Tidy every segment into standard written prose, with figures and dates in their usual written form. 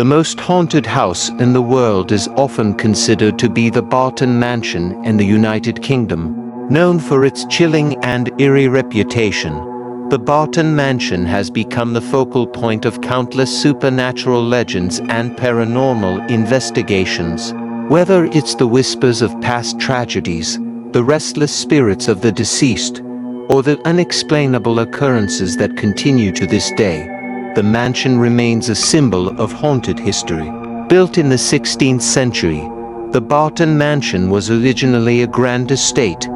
The most haunted house in the world is often considered to be the Barton Mansion in the United Kingdom. Known for its chilling and eerie reputation, the Barton Mansion has become the focal point of countless supernatural legends and paranormal investigations. Whether it's the whispers of past tragedies, the restless spirits of the deceased, or the unexplainable occurrences that continue to this day, the mansion remains a symbol of haunted history. Built in the 16th century, the Barton Mansion was originally a grand estate,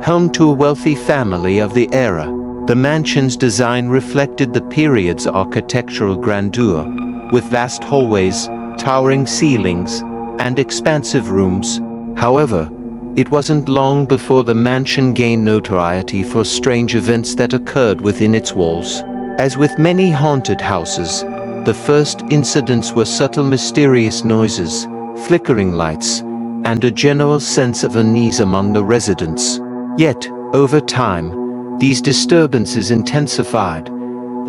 home to a wealthy family of the era. The mansion's design reflected the period's architectural grandeur, with vast hallways, towering ceilings, and expansive rooms. However, it wasn't long before the mansion gained notoriety for strange events that occurred within its walls. As with many haunted houses, the first incidents were subtle mysterious noises, flickering lights, and a general sense of unease among the residents. Yet, over time, these disturbances intensified,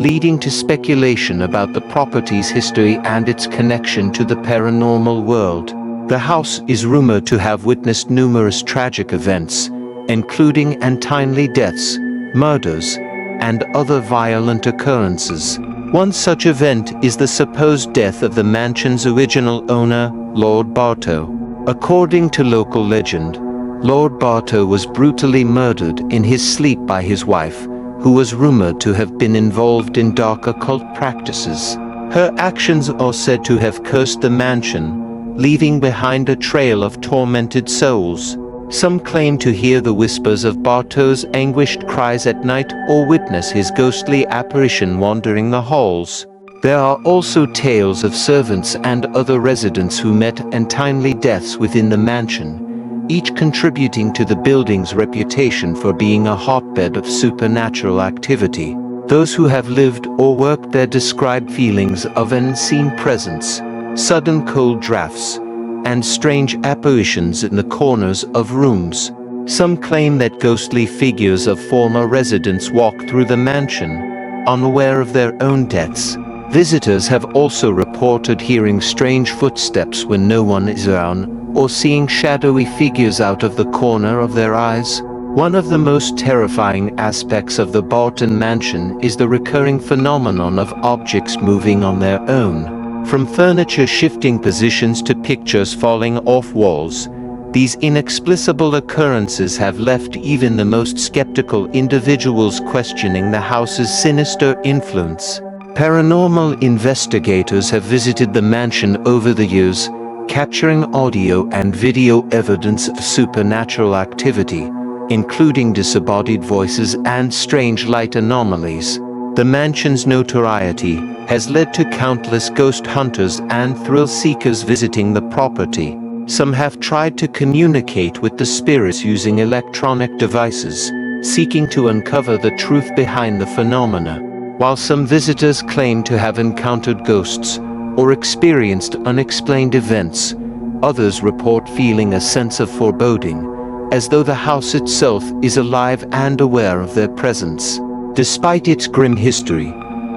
leading to speculation about the property's history and its connection to the paranormal world. The house is rumored to have witnessed numerous tragic events, including untimely deaths, murders, and other violent occurrences. One such event is the supposed death of the mansion's original owner, Lord Bartow. According to local legend, Lord Bartow was brutally murdered in his sleep by his wife, who was rumored to have been involved in dark occult practices. Her actions are said to have cursed the mansion, leaving behind a trail of tormented souls. Some claim to hear the whispers of Bartow's anguished cries at night or witness his ghostly apparition wandering the halls. There are also tales of servants and other residents who met untimely deaths within the mansion, each contributing to the building's reputation for being a hotbed of supernatural activity. Those who have lived or worked there describe feelings of an unseen presence, sudden cold drafts, and strange apparitions in the corners of rooms. Some claim that ghostly figures of former residents walk through the mansion, unaware of their own deaths. Visitors have also reported hearing strange footsteps when no one is around, or seeing shadowy figures out of the corner of their eyes. One of the most terrifying aspects of the Barton Mansion is the recurring phenomenon of objects moving on their own. From furniture shifting positions to pictures falling off walls, these inexplicable occurrences have left even the most skeptical individuals questioning the house's sinister influence. Paranormal investigators have visited the mansion over the years, capturing audio and video evidence of supernatural activity, including disembodied voices and strange light anomalies. The mansion's notoriety has led to countless ghost hunters and thrill-seekers visiting the property. Some have tried to communicate with the spirits using electronic devices, seeking to uncover the truth behind the phenomena. While some visitors claim to have encountered ghosts or experienced unexplained events, others report feeling a sense of foreboding, as though the house itself is alive and aware of their presence. Despite its grim history,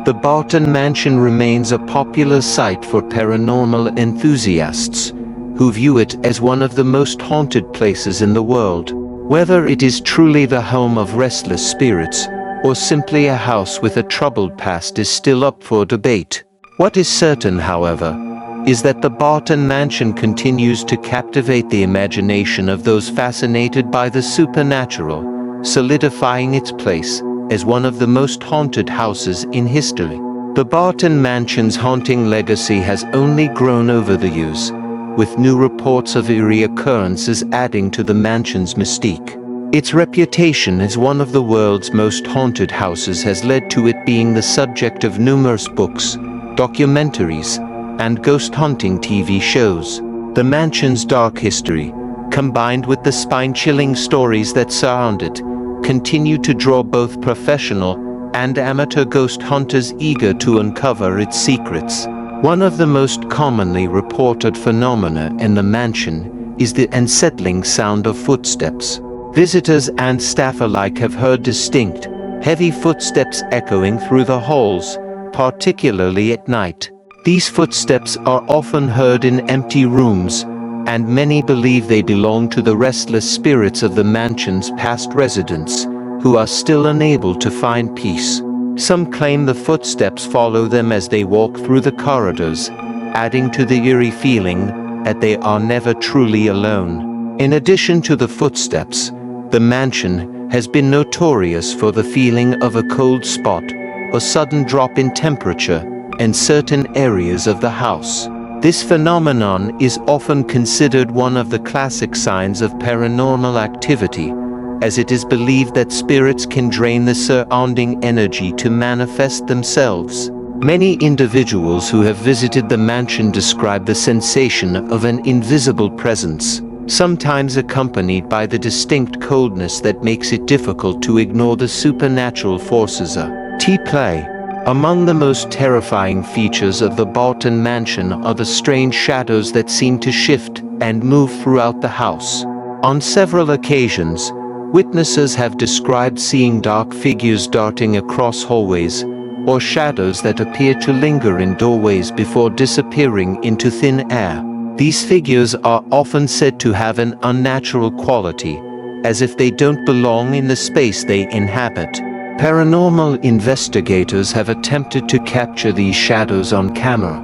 the Barton Mansion remains a popular site for paranormal enthusiasts, who view it as one of the most haunted places in the world. Whether it is truly the home of restless spirits, or simply a house with a troubled past is still up for debate. What is certain, however, is that the Barton Mansion continues to captivate the imagination of those fascinated by the supernatural, solidifying its place as one of the most haunted houses in history. The Barton Mansion's haunting legacy has only grown over the years, with new reports of eerie occurrences adding to the mansion's mystique. Its reputation as one of the world's most haunted houses has led to it being the subject of numerous books, documentaries, and ghost hunting TV shows. The mansion's dark history, combined with the spine-chilling stories that surround it, continue to draw both professional and amateur ghost hunters eager to uncover its secrets. One of the most commonly reported phenomena in the mansion is the unsettling sound of footsteps. Visitors and staff alike have heard distinct, heavy footsteps echoing through the halls, particularly at night. These footsteps are often heard in empty rooms, and many believe they belong to the restless spirits of the mansion's past residents, who are still unable to find peace. Some claim the footsteps follow them as they walk through the corridors, adding to the eerie feeling that they are never truly alone. In addition to the footsteps, the mansion has been notorious for the feeling of a cold spot or sudden drop in temperature in certain areas of the house. This phenomenon is often considered one of the classic signs of paranormal activity, as it is believed that spirits can drain the surrounding energy to manifest themselves. Many individuals who have visited the mansion describe the sensation of an invisible presence, sometimes accompanied by the distinct coldness that makes it difficult to ignore the supernatural forces at play. Among the most terrifying features of the Barton Mansion are the strange shadows that seem to shift and move throughout the house. On several occasions, witnesses have described seeing dark figures darting across hallways, or shadows that appear to linger in doorways before disappearing into thin air. These figures are often said to have an unnatural quality, as if they don't belong in the space they inhabit. Paranormal investigators have attempted to capture these shadows on camera,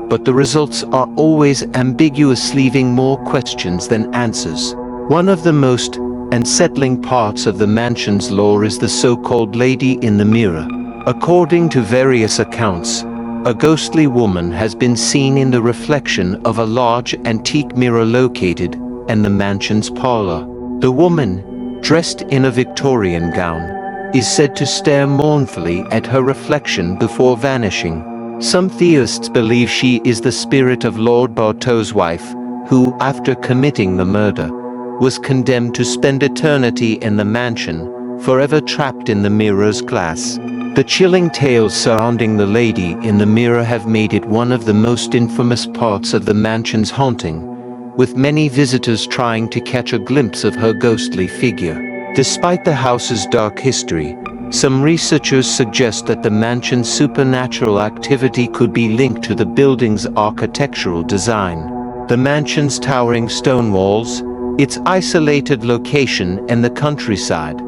but the results are always ambiguous, leaving more questions than answers. One of the most unsettling parts of the mansion's lore is the so-called lady in the mirror. According to various accounts, a ghostly woman has been seen in the reflection of a large antique mirror located in the mansion's parlor. The woman, dressed in a Victorian gown, is said to stare mournfully at her reflection before vanishing. Some theists believe she is the spirit of Lord Bartow's wife, who, after committing the murder, was condemned to spend eternity in the mansion, forever trapped in the mirror's glass. The chilling tales surrounding the lady in the mirror have made it one of the most infamous parts of the mansion's haunting, with many visitors trying to catch a glimpse of her ghostly figure. Despite the house's dark history, some researchers suggest that the mansion's supernatural activity could be linked to the building's architectural design. The mansion's towering stone walls, its isolated location in the countryside,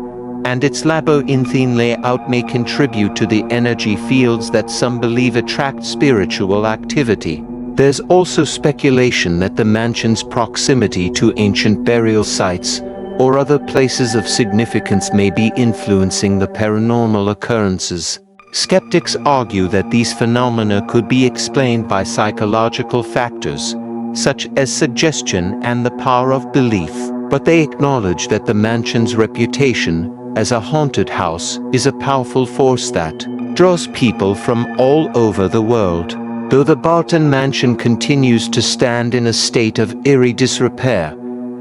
and its labyrinthine layout may contribute to the energy fields that some believe attract spiritual activity. There's also speculation that the mansion's proximity to ancient burial sites or other places of significance may be influencing the paranormal occurrences. Skeptics argue that these phenomena could be explained by psychological factors, such as suggestion and the power of belief, but they acknowledge that the mansion's reputation as a haunted house is a powerful force that draws people from all over the world. Though the Barton Mansion continues to stand in a state of eerie disrepair,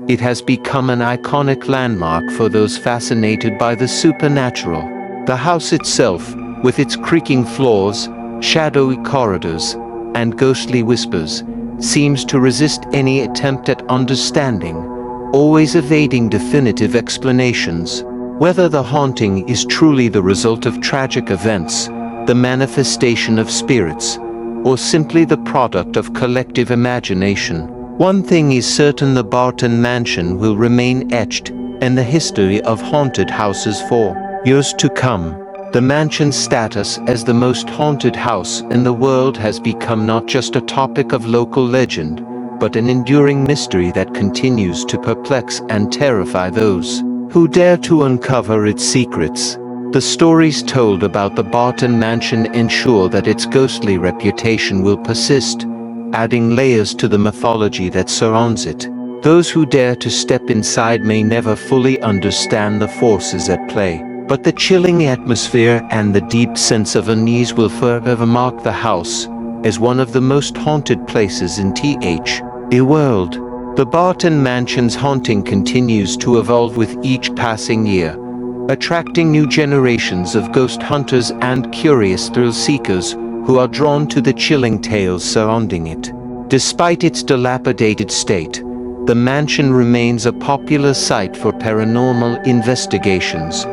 it has become an iconic landmark for those fascinated by the supernatural. The house itself, with its creaking floors, shadowy corridors, and ghostly whispers, seems to resist any attempt at understanding, always evading definitive explanations. Whether the haunting is truly the result of tragic events, the manifestation of spirits, or simply the product of collective imagination, one thing is certain: the Barton Mansion will remain etched in the history of haunted houses for years to come. The mansion's status as the most haunted house in the world has become not just a topic of local legend, but an enduring mystery that continues to perplex and terrify those who dare to uncover its secrets. The stories told about the Barton Mansion ensure that its ghostly reputation will persist, adding layers to the mythology that surrounds it. Those who dare to step inside may never fully understand the forces at play, but the chilling atmosphere and the deep sense of unease will forever mark the house as one of the most haunted places in the world. The Barton Mansion's haunting continues to evolve with each passing year, attracting new generations of ghost hunters and curious thrill seekers who are drawn to the chilling tales surrounding it. Despite its dilapidated state, the mansion remains a popular site for paranormal investigations,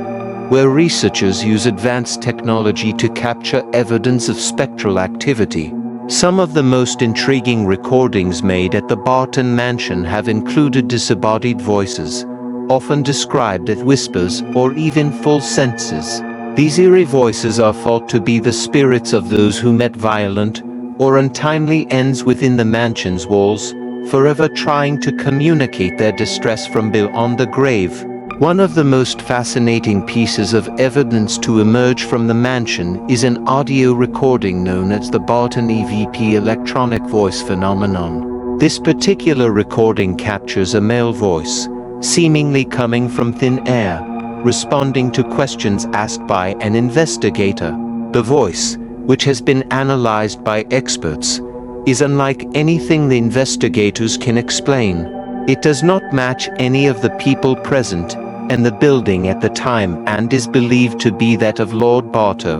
where researchers use advanced technology to capture evidence of spectral activity. Some of the most intriguing recordings made at the Barton Mansion have included disembodied voices, often described as whispers or even false sentences. These eerie voices are thought to be the spirits of those who met violent or untimely ends within the mansion's walls, forever trying to communicate their distress from beyond the grave. One of the most fascinating pieces of evidence to emerge from the mansion is an audio recording known as the Barton EVP electronic voice phenomenon. This particular recording captures a male voice, seemingly coming from thin air, responding to questions asked by an investigator. The voice, which has been analyzed by experts, is unlike anything the investigators can explain. It does not match any of the people present in the building at the time and is believed to be that of Lord Bartow,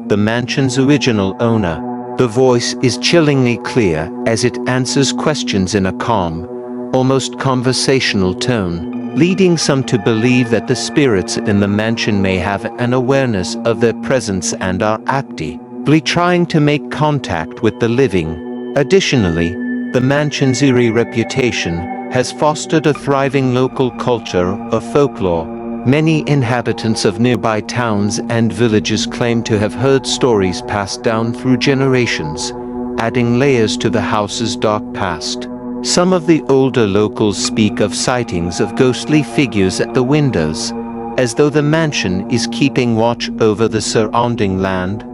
the mansion's original owner. The voice is chillingly clear as it answers questions in a calm, almost conversational tone, leading some to believe that the spirits in the mansion may have an awareness of their presence and are actively trying to make contact with the living. Additionally, the mansion's eerie reputation has fostered a thriving local culture of folklore. Many inhabitants of nearby towns and villages claim to have heard stories passed down through generations, adding layers to the house's dark past. Some of the older locals speak of sightings of ghostly figures at the windows, as though the mansion is keeping watch over the surrounding land.